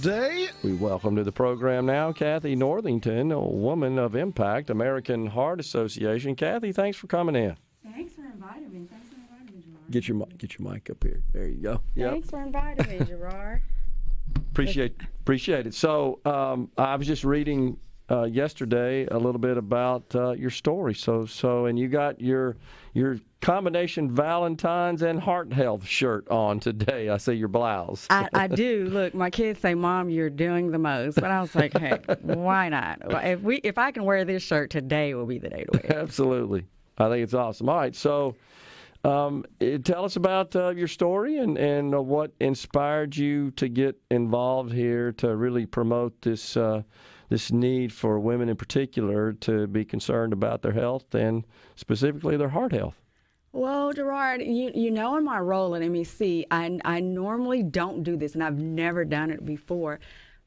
Day. We welcome to the program now Cathy Northington, a woman of impact, American Heart Association. Cathy, thanks for coming in. Thanks for inviting me. Gerard. Get your mic up here. There you go. Yep. Thanks for inviting me, Gerard. Appreciate it. So I was just reading yesterday a little bit about your story. So and you got your combination Valentine's and heart health shirt on today. I see your blouse. I do. Look, my kids say, "Mom, you're doing the most," but I was like, "Heck, why not? If I can wear this shirt today, will be the day to wear it." Absolutely. I think it's awesome. All right, so tell us about your story and what inspired you to get involved here to really promote this need for women in particular to be concerned about their health and specifically their heart health. Well, Gerard, you know in my role at MEC, I normally don't do this, and I've never done it before.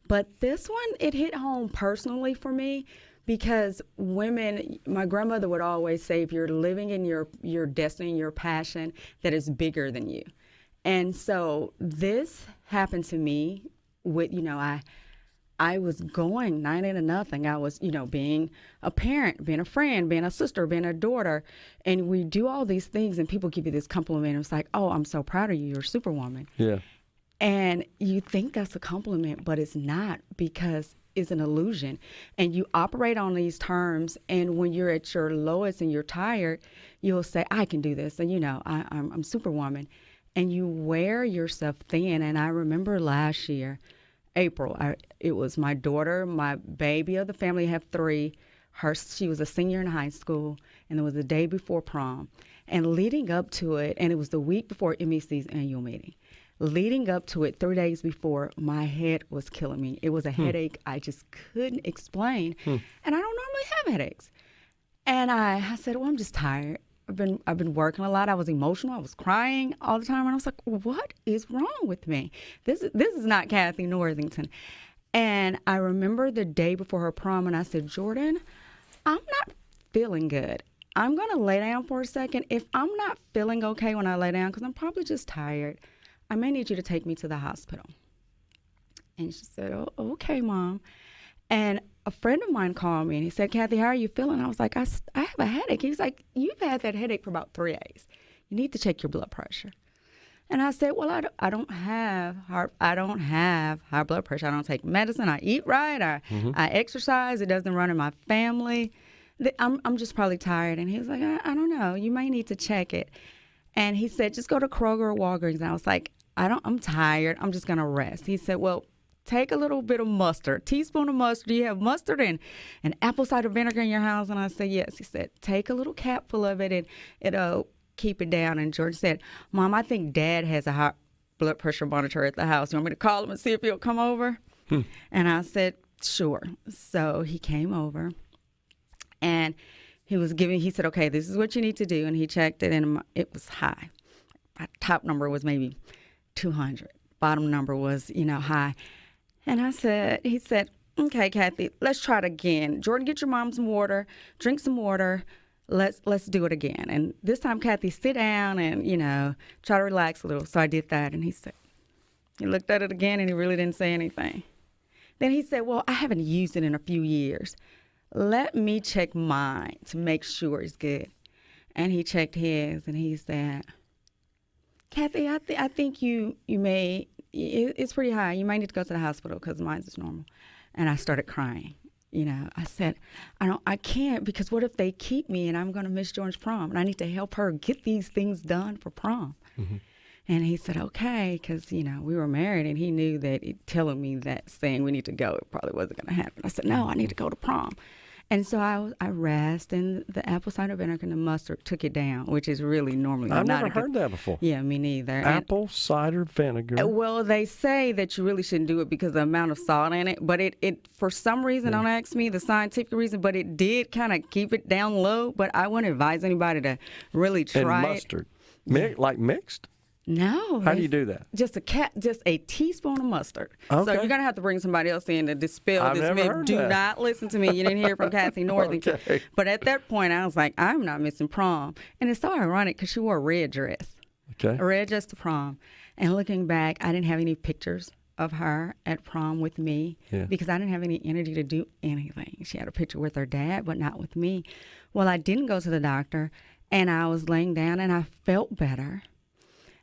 But this one, it hit home personally for me because women, my grandmother would always say, if you're living in your destiny and your passion, that is bigger than you. And so this happened to me with, I was going 90-0. I was, being a parent, being a friend, being a sister, being a daughter. And we do all these things and people give you this compliment. It's like, oh, I'm so proud of you. You're a superwoman. Yeah. And you think that's a compliment, but it's not because it's an illusion. And you operate on these terms. And when you're at your lowest and you're tired, you'll say, I can do this. And, I'm superwoman. And you wear yourself thin. And I remember last year, April, it was my daughter, my baby of the family, I have 3. She was a senior in high school, and it was the day before prom. And leading up to it, and it was the week before MEC's annual meeting. Leading up to it, 3 days before, my head was killing me. It was a headache I just couldn't explain. And I don't normally have headaches. And I said, well, I'm just tired. I've been working a lot. I was emotional. I was crying all the time. And I was like, what is wrong with me? This is not Cathy Northington. And I remember the day before her prom, and I said, Jordan, I'm not feeling good. I'm going to lay down for a second. If I'm not feeling okay when I lay down, because I'm probably just tired, I may need you to take me to the hospital. And she said, oh, okay, Mom. And a friend of mine called me and he said, Cathy, how are you feeling? I was like, I have a headache. He was like, you've had that headache for about 3 days. You need to check your blood pressure. And I said, well, I don't have high blood pressure. I don't take medicine. I eat right. I exercise. It doesn't run in my family. I'm just probably tired. And he was like, I don't know. You may need to check it. And he said, just go to Kroger or Walgreens. And I was like, I'm tired. I'm just going to rest. He said, well, take a little bit of mustard, teaspoon of mustard. Do you have mustard and apple cider vinegar in your house? And I said, yes. He said, take a little capful of it and it'll keep it down. And George said, Mom, I think Dad has a high blood pressure monitor at the house. You want me to call him and see if he'll come over? And I said, sure. So he came over and he said, okay, this is what you need to do. And he checked it and it was high. My top number was maybe 200. Bottom number was, high. And he said, okay, Cathy, let's try it again. Jordan, get your mom some water, drink some water. Let's do it again. And this time, Cathy, sit down and, try to relax a little. So I did that. And he looked at it again and he really didn't say anything. Then he said, well, I haven't used it in a few years. Let me check mine to make sure it's good. And he checked his and he said, Cathy, I think you may, it's pretty high. You might need to go to the hospital because mine is normal. And I started crying. I said, I can't because what if they keep me and I'm going to miss Jordan's prom and I need to help her get these things done for prom. Mm-hmm. And he said, okay, because, we were married and he knew that telling me that saying we need to go, it probably wasn't going to happen. I said, no, I need to go to prom. And so I rest, and the apple cider vinegar and the mustard took it down, which is really normally I've not never heard that before. Yeah, me neither. Apple cider vinegar. Well, they say that you really shouldn't do it because of the amount of salt in it, but it for some reason, don't ask me the scientific reason, but it did kind of keep it down low. But I wouldn't advise anybody to really try and mustard. Like mixed? No. How do you do that? Just a teaspoon of mustard. Okay. So you're going to have to bring somebody else in to dispel this myth. Do not listen to me. You didn't hear from Cathy Northington. Okay. But at that point, I was like, I'm not missing prom. And it's so ironic because she wore a red dress. Okay. A red dress to prom. And looking back, I didn't have any pictures of her at prom with me because I didn't have any energy to do anything. She had a picture with her dad, but not with me. Well, I didn't go to the doctor, and I was laying down, and I felt better.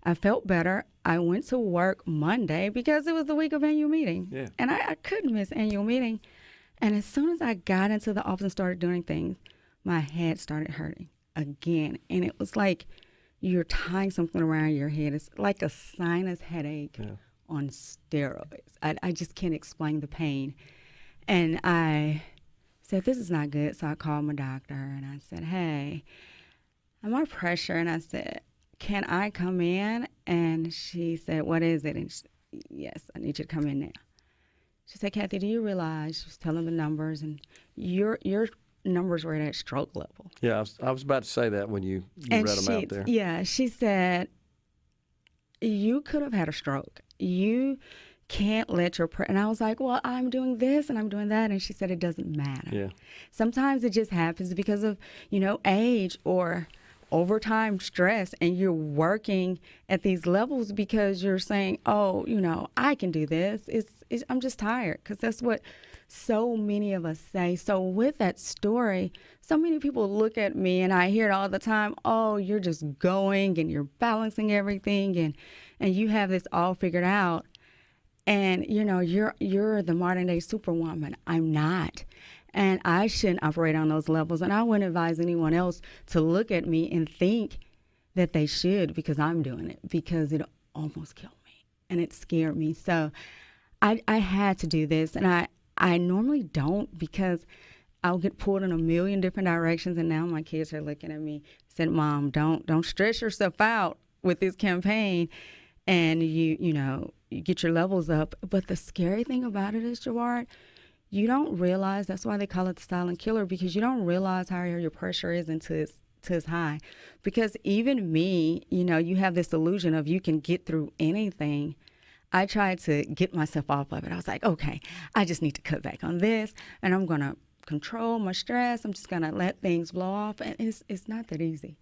I went to work Monday because it was the week of annual meeting. Yeah. And I couldn't miss annual meeting. And as soon as I got into the office and started doing things, my head started hurting again. And it was like you're tying something around your head. It's like a sinus headache on steroids. I just can't explain the pain. And I said, this is not good. So I called my doctor and I said, hey, I'm on pressure. And I said, can I come in? And she said, what is it? And she said, yes, I need you to come in now. She said, Cathy, do you realize, she was telling the numbers, and your numbers were at stroke level. Yeah, I was about to say that when you read them out there. Yeah, she said, you could have had a stroke. You can't let your and I was like, well, I'm doing this and I'm doing that. And she said, it doesn't matter. Yeah. Sometimes it just happens because of, age or overtime stress, and you're working at these levels because you're saying, oh, I can do this. I'm just tired, because that's what so many of us say. So with that story, so many people look at me, and I hear it all the time, oh, you're just going and you're balancing everything and you have this all figured out. And, you're the modern day superwoman. I'm not. And I shouldn't operate on those levels. And I wouldn't advise anyone else to look at me and think that they should, because I'm doing it, because it almost killed me and it scared me. So I had to do this. And I normally don't, because I'll get pulled in a million different directions. And now my kids are looking at me, said, Mom, don't stress yourself out with this campaign. And you get your levels up. But the scary thing about it is, Gerard, you don't realize, that's why they call it the silent killer, because you don't realize how your pressure is until it's high. Because even me, you have this illusion of you can get through anything. I tried to get myself off of it. I was like, okay, I just need to cut back on this, and I'm going to control my stress. I'm just going to let things blow off. And it's not that easy.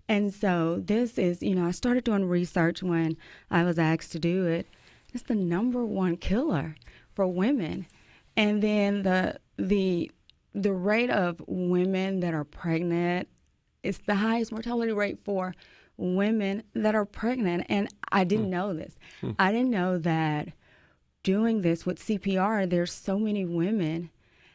And so this is, I started doing research when I was asked to do it. It's the number one killer for women. And then the rate of women that are pregnant is the highest mortality rate for women that are pregnant. And I didn't know this. I didn't know that doing this with CPR, there's so many women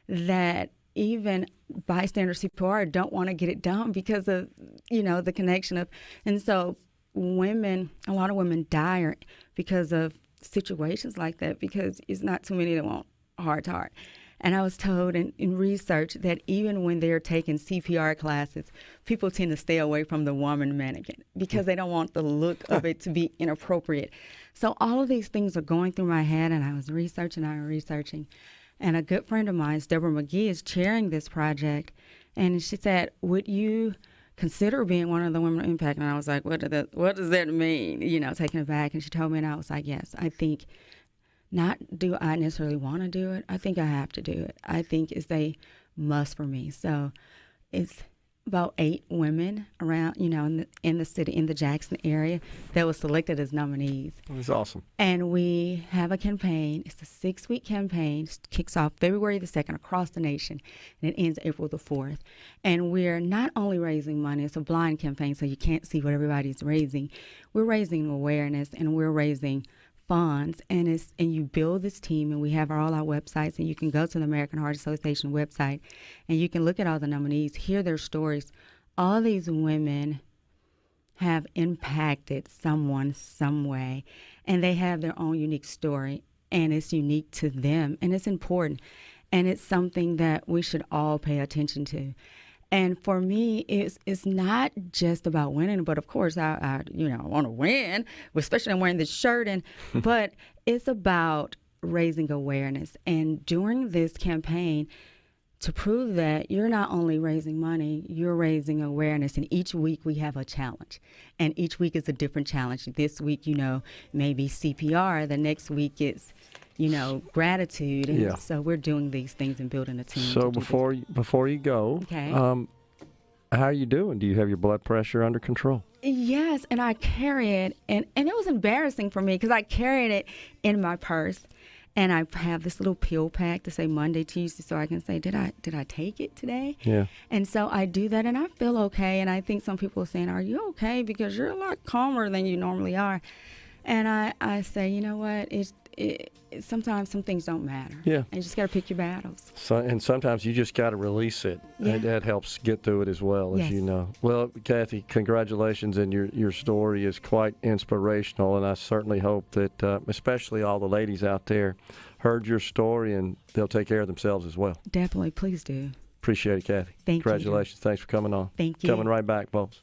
that even bystander CPR don't want to get it done because of, the connection of, and so a lot of women die because of situations like that, because it's not too many that want heart to heart. And I was told in research that even when they're taking CPR classes, people tend to stay away from the woman mannequin because they don't want the look of it to be inappropriate. So all of these things are going through my head, and I was researching. And a good friend of mine, Deborah McGee, is chairing this project. And she said, would you consider being one of the women impact? And I was like, what does that mean? Taking it back. And she told me, and I was like, yes, I think, not do I necessarily want to do it, I think I have to do it. I think it's a must for me. So it's about 8 women around, in the city, in the Jackson area, that was selected as nominees. That's awesome. And we have a campaign. It's a 6-week campaign. It kicks off February the 2nd across the nation, and it ends April the 4th. And we're not only raising money, it's a blind campaign, so you can't see what everybody's raising. We're raising awareness, and we're raising funds, and you build this team, and we have all our websites, and you can go to the American Heart Association website, and you can look at all the nominees, hear their stories. All these women have impacted someone some way, and they have their own unique story, and it's unique to them, and it's important, and it's something that we should all pay attention to. And for me, it's not just about winning, but of course I want to win, especially I'm wearing this shirt. But it's about raising awareness. And during this campaign, to prove that you're not only raising money, you're raising awareness. And each week we have a challenge, and each week is a different challenge. This week, maybe CPR. The next week it's gratitude. And so we're doing these things and building a team. So before you go, okay. How are you doing? Do you have your blood pressure under control? Yes, and I carry it, and it was embarrassing for me because I carried it in my purse, and I have this little pill pack to say Monday, Tuesday, so I can say, did I take it today? Yeah. And so I do that, and I feel okay. And I think some people are saying, are you okay? Because you're a lot calmer than you normally are. And I say, you know what? Sometimes some things don't matter. Yeah. And you just got to pick your battles. And sometimes you just got to release it. Yeah. That helps get through it as well, as Yes. you know. Well, Cathy, congratulations, and your story is quite inspirational, and I certainly hope that, especially all the ladies out there, heard your story, and they'll take care of themselves as well. Definitely. Please do. Appreciate it, Cathy. Thank you. Congratulations. Thanks for coming on. Thank you. Coming right back, folks.